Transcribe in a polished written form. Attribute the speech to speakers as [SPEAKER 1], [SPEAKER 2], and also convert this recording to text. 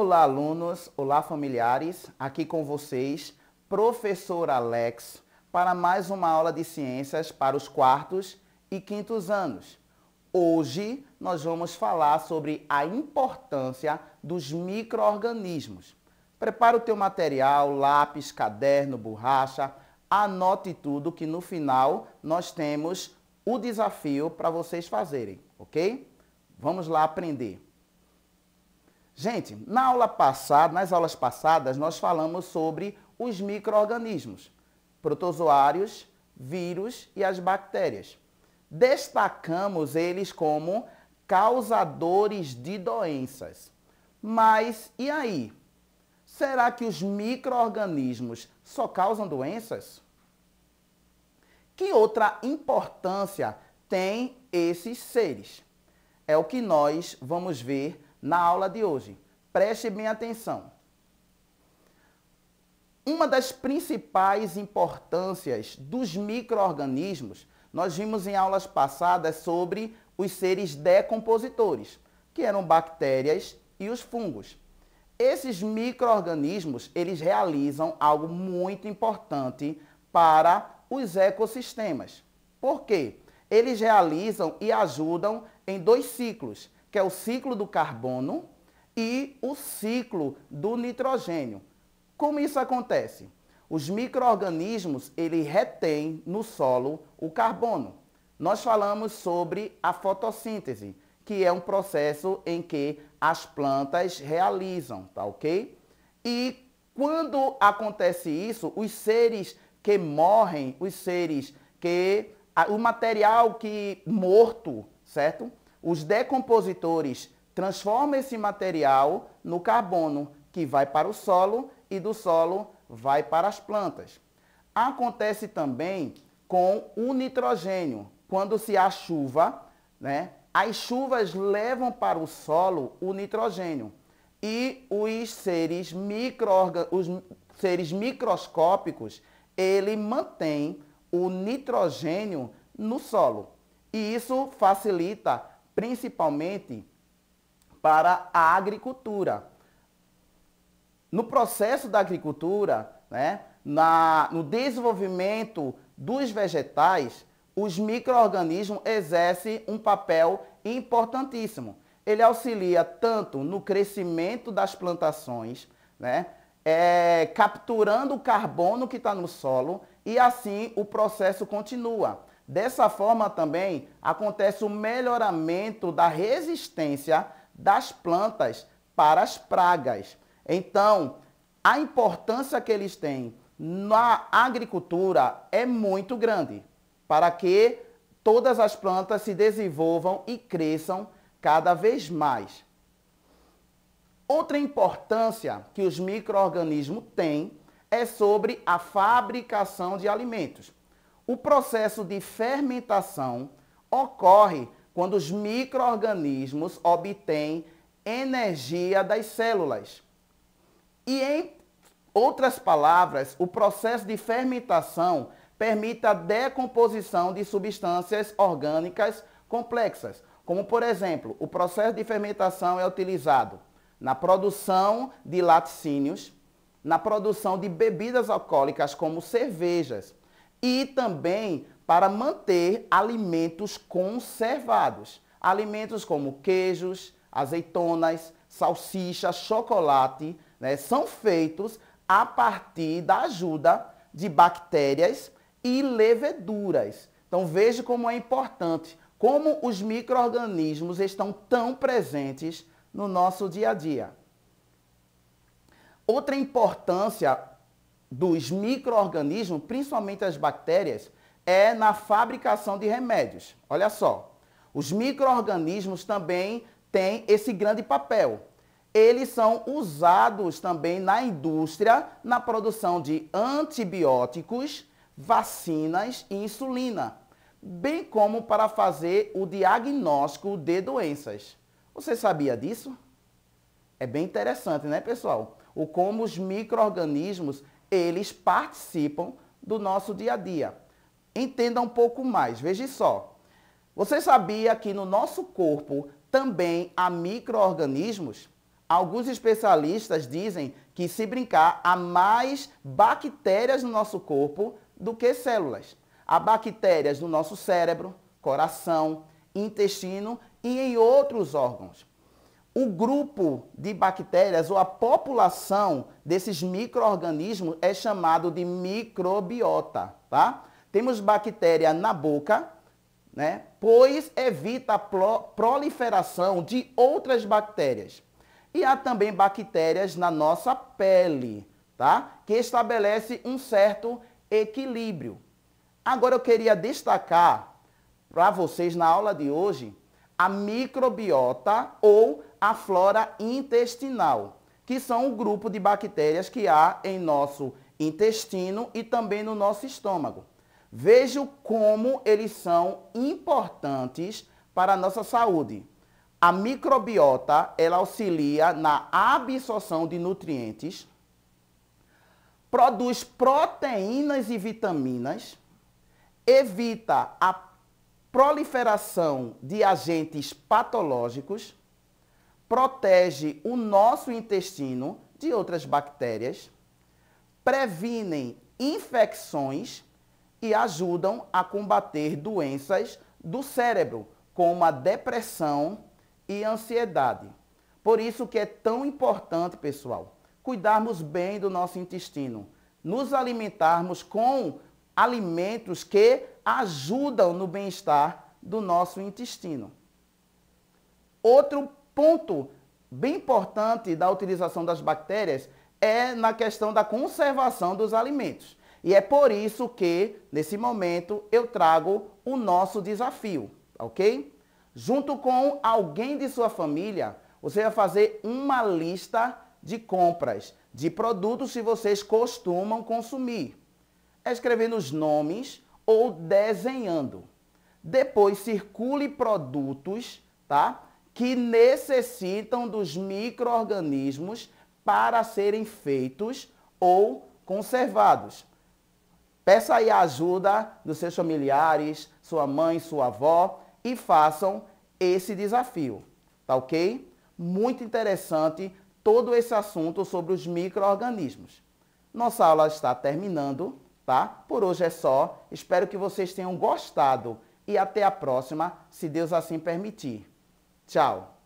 [SPEAKER 1] Olá, alunos, olá, familiares, aqui com vocês, professor Alex, para mais uma aula de ciências para os quartos e quintos anos. Hoje nós vamos falar sobre a importância dos micro-organismos. Prepara o teu material, lápis, caderno, borracha, anote tudo que no final nós temos o desafio para vocês fazerem, ok? Vamos lá aprender. Gente, nas aulas passadas, nós falamos sobre os micro-organismos, protozoários, vírus e as bactérias. Destacamos eles como causadores de doenças. Mas e aí? Será que os micro-organismos só causam doenças? Que outra importância têm esses seres? É o que nós vamos ver na aula de hoje. Preste bem atenção. Uma das principais importâncias dos micro-organismos, nós vimos em aulas passadas sobre os seres decompositores, que eram bactérias e os fungos. Esses micro-organismos, eles realizam algo muito importante para os ecossistemas. Por quê? Eles realizam e ajudam em dois ciclos, que é o ciclo do carbono e o ciclo do nitrogênio. Como isso acontece? Os micro-organismos, eles retêm no solo o carbono. Nós falamos sobre a fotossíntese, que é um processo em que as plantas realizam, tá ok? E quando acontece isso, os seres que morrem, o material que morto, certo? Os decompositores transformam esse material no carbono, que vai para o solo e do solo vai para as plantas. Acontece também com o nitrogênio. Quando se há chuva, né, as chuvas levam para o solo o nitrogênio. E os seres microscópicos, ele mantém o nitrogênio no solo. E isso facilita principalmente para a agricultura. No processo da agricultura, né, no desenvolvimento dos vegetais, os micro-organismos exercem um papel importantíssimo. Ele auxilia tanto no crescimento das plantações, né, capturando o carbono que está no solo, e assim o processo continua. Dessa forma também acontece o melhoramento da resistência das plantas para as pragas. Então, a importância que eles têm na agricultura é muito grande para que todas as plantas se desenvolvam e cresçam cada vez mais. Outra importância que os micro-organismos têm é sobre a fabricação de alimentos. O processo de fermentação ocorre quando os micro-organismos obtêm energia das células. E, em outras palavras, o processo de fermentação permite a decomposição de substâncias orgânicas complexas, como, por exemplo, o processo de fermentação é utilizado na produção de laticínios, na produção de bebidas alcoólicas como cervejas, e também para manter alimentos conservados. Alimentos como queijos, azeitonas, salsicha, chocolate, né, são feitos a partir da ajuda de bactérias e leveduras. Então veja como é importante, como os micro-organismos estão tão presentes no nosso dia a dia. Outra importância dos micro-organismos, principalmente as bactérias, é na fabricação de remédios. Olha só, os micro-organismos também têm esse grande papel. Eles são usados também na indústria, na produção de antibióticos, vacinas e insulina, bem como para fazer o diagnóstico de doenças. Você sabia disso? É bem interessante, né, pessoal? O como os micro-organismos eles participam do nosso dia a dia. Entenda um pouco mais, veja só. Você sabia que no nosso corpo também há micro-organismos? Alguns especialistas dizem que, se brincar, há mais bactérias no nosso corpo do que células. Há bactérias no nosso cérebro, coração, intestino e em outros órgãos. O grupo de bactérias ou a população desses micro-organismos é chamado de microbiota, tá? Temos bactéria na boca, né? Pois evita a proliferação de outras bactérias. E há também bactérias na nossa pele, tá? Que estabelece um certo equilíbrio. Agora eu queria destacar para vocês na aula de hoje a microbiota ou a flora intestinal, que são o grupo de bactérias que há em nosso intestino e também no nosso estômago. Vejam como eles são importantes para a nossa saúde. A microbiota, ela auxilia na absorção de nutrientes, produz proteínas e vitaminas, evita a proliferação de agentes patológicos, protege o nosso intestino de outras bactérias, previnem infecções e ajudam a combater doenças do cérebro, como a depressão e ansiedade. Por isso que é tão importante, pessoal, cuidarmos bem do nosso intestino, nos alimentarmos com alimentos que ajudam no bem-estar do nosso intestino. Outro ponto bem importante da utilização das bactérias é na questão da conservação dos alimentos. E é por isso que, nesse momento, eu trago o nosso desafio, ok? Junto com alguém de sua família, você vai fazer uma lista de compras de produtos que vocês costumam consumir, escrevendo os nomes ou desenhando. Depois circule produtos, tá, que necessitam dos micro-organismos para serem feitos ou conservados. Peça aí a ajuda dos seus familiares, sua mãe, sua avó, e façam esse desafio, tá ok? Muito interessante todo esse assunto sobre os micro-organismos. Nossa aula está terminando, tá? Por hoje é só. Espero que vocês tenham gostado e até a próxima, se Deus assim permitir. Tchau!